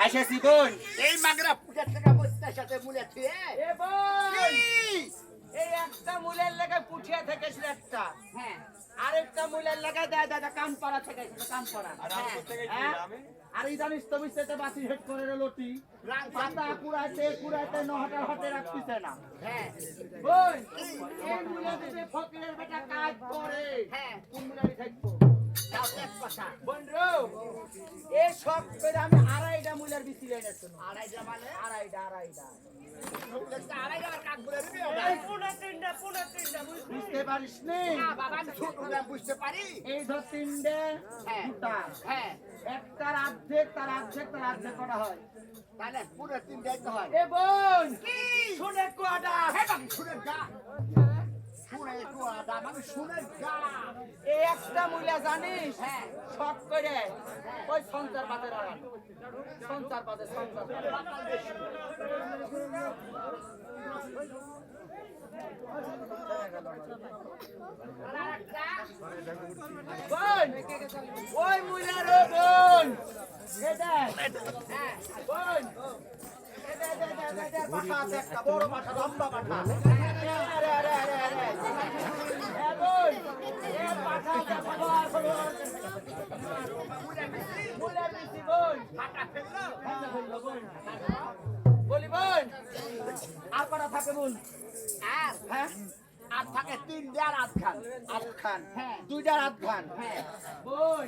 আসেছি বোন। এই মাগরা পুজা থেকে বসতার সাথে মুলে থুয়ে এ বোন, এই একটা মূলের লেগে পুঠিয়া থেকে একটা, হ্যাঁ আরেকটা মূলের লেগে দেয় দাদা কামপাড়া থেকে কামপাড়া। হ্যাঁ? আর এই জানিস তো বুঝতে বাসি হেড করে লটি পাতা কুড়াইতে কুড়াইতে নহটা হতে রাখতেছে না। হ্যাঁ বোন, এই মূলে দিতে ফকিরের বেটা কাজ করে, হ্যাঁ কোন মূলেরই থাকবো তাও এক কথা বোন রো, এই সব করে আমি আড়াইটা মূলের বিচি এনেছি। আড়াইটা মানে আড়াইটা আড়াইটা আর কাক বলে দিবি এই পুনা তিনটা বুঝতে পারিস নি? না বাবা আমি ছোট হলে বুঝতে পারি এই ধর তিনটে হ্যাঁ দুটা, হ্যাঁ একটার অর্ধেক তার অর্ধেক করা হয়। তাহলে পুরো তিন দায়িত্ব হয় এ বোন, কি শুনে কোয়াটা হ্যাঁ বাবা শুনে গা শুনে একটু আদা মানে শুনে গা এই একটা মূলা জানিস হ্যাঁ শখ করে ওই সঞ্চার পাতে লাগান, সঞ্চার পাতে বোন, ওই মূলার ও বোন, এ দেখ বোন, পাঠা আছে একটা বড় পাঠা, লম্বা পাঠা। এ বোন, এ পাঠা আছে মূলার বেশি বোন, বলি বোন, আর কটা থাকে বোন? আর হ্যাঁ আর থাকে তিন দেড় আধ খান আটখান, হ্যাঁ। দুইটার আটখান। হ্যাঁ বোন,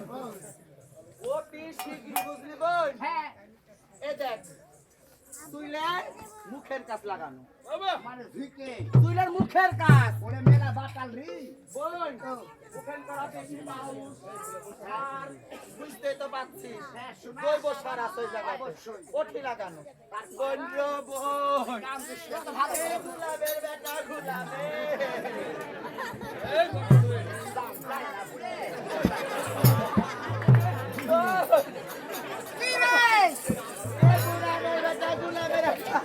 ও পিস শিগগিরি বুঝলি বোন? হ্যাঁ এ দেখ, তুইলার মুখের কাজ লাগানো, মানে ঝুঁকে তুইলার মুখের কাজ। ওরে মেলা বাটাল রি বোন, মুখের করা বেশি পাউস, আর বুঝতেই তো পারছিস, হ্যাঁ শোনা জৈব সার আছে ওই জায়গায়, অবশ্যই। ওঠি লাগানো। বোন রো বোন, কাম দিস তো ভালো এ গুলাবের বেটা গুলাবে, দাম যায় না বুড়ে বোন, কি রে এ গুলাবের বেটা গুলাবের বেটা।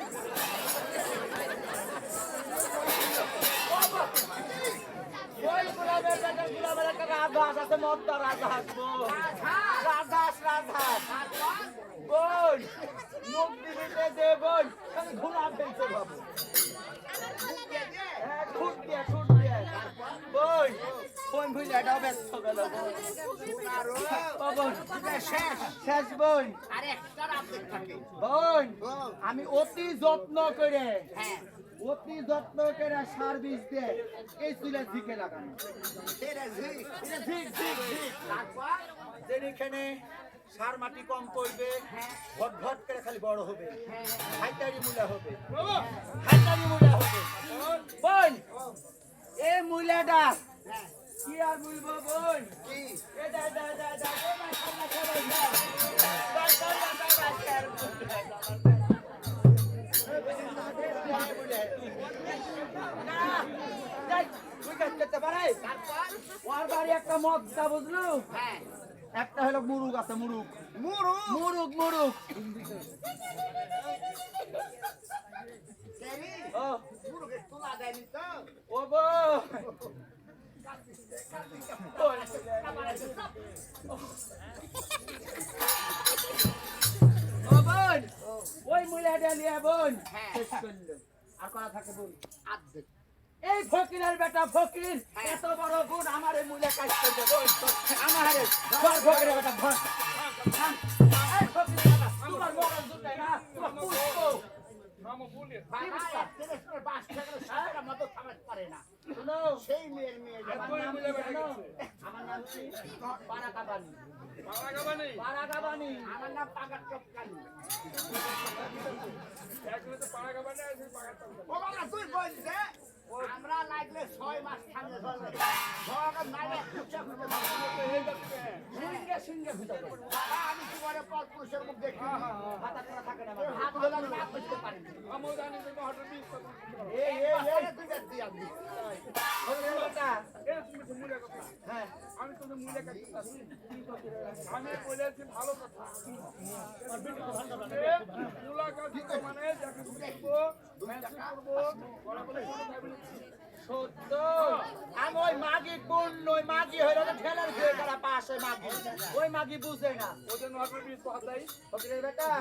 ওই গুলাবের বেটা গুলাবের একটা রাজহাঁস আছে, মদ্দা রাজহাঁস বোন, রাজহাঁস। বোন, মুখ দিবিতে দে বোন, আমি ঘোড়া ফেলতে ভাবো। হ্যাঁ, ঠুট দিয়ে। বোন, ফোন ভুলে এটাও ব্যস্ত গেল বোন। ও বোন, শেষ বোন। আর একটা রাত থাকে বোন, আমি অতি যত্ন করে হ্যাঁ সার বীজ দিয়ে এই চুলের ঝিকে লাগানো। সেটা ঝুঁক এটা ঝিক। তারপর যেখানে সার মাটি কম পড়বে, ভট করে খালি বড় হবে, হাইতারি মূলা হবে। বোন, এ মূলাটা হ্যাঁ কি আর বলবো বোন? কি এ দা এ মাশাআল্লাহ সবাই না। না, যাই, তুই কাজ করতে পারে? তারপর ওর বাড়ি একটা মগদা বুঝলু? হ্যাঁ একটা হলো মুরুগ আছে, মুরুগ। মুরু দেরি ও মুরুকে তোলা দেয়নি তো ও বোন, ও বোন, ওই মূলাটা নিয়ে বোন হ্যাঁ। শেষ করলো। আর করা থাকে বোন? আর্ধেক এই ফকিরের বেটা ফকির, এত বড় গুণ আমার এই মূলে কাজ করবে বোন। আমার ফকিরের বেটা ঘর এই ফকিরের বেটা, তোমার মরণ দুটাই না, তোমার পুষ্প। বাস থেকে সারা মতো থামাতে পারে না শুনো, সেই মেয়ের মেয়ে আমার নাম কি জানো? আমার নাম কি? বারাকাবানি। আমার নাম পাগার টপকানি ও বাবা তুই বলছে আমরা লাগলে 6 মাস ঠান্ডা ধরবে ধরবে নাইলে কুচা কুচা সিংহে ভিতরে বাবা আমি কি বলে পথ পুরুষের মুখ দেখি হাতা করা থাকে না। তোর হাত হলে আমি না বুঝতে পারি এই তুই বেশ দিয়ে আসবি ফকিরের বেটা, হ্যাঁ আমি তোদের মূল্যে আমি বলেছি ভালো কথা মূলা গাছ মানে যাকে দেখবো সত্য, আমি ওই মাগি কোন ওই মাগি হইলো ঠেলার ঘুরে তারা পাশে মাগি, ওই মাগি বুঝে না। ওদের নজর বিশ হাজার ফকিরের বেটা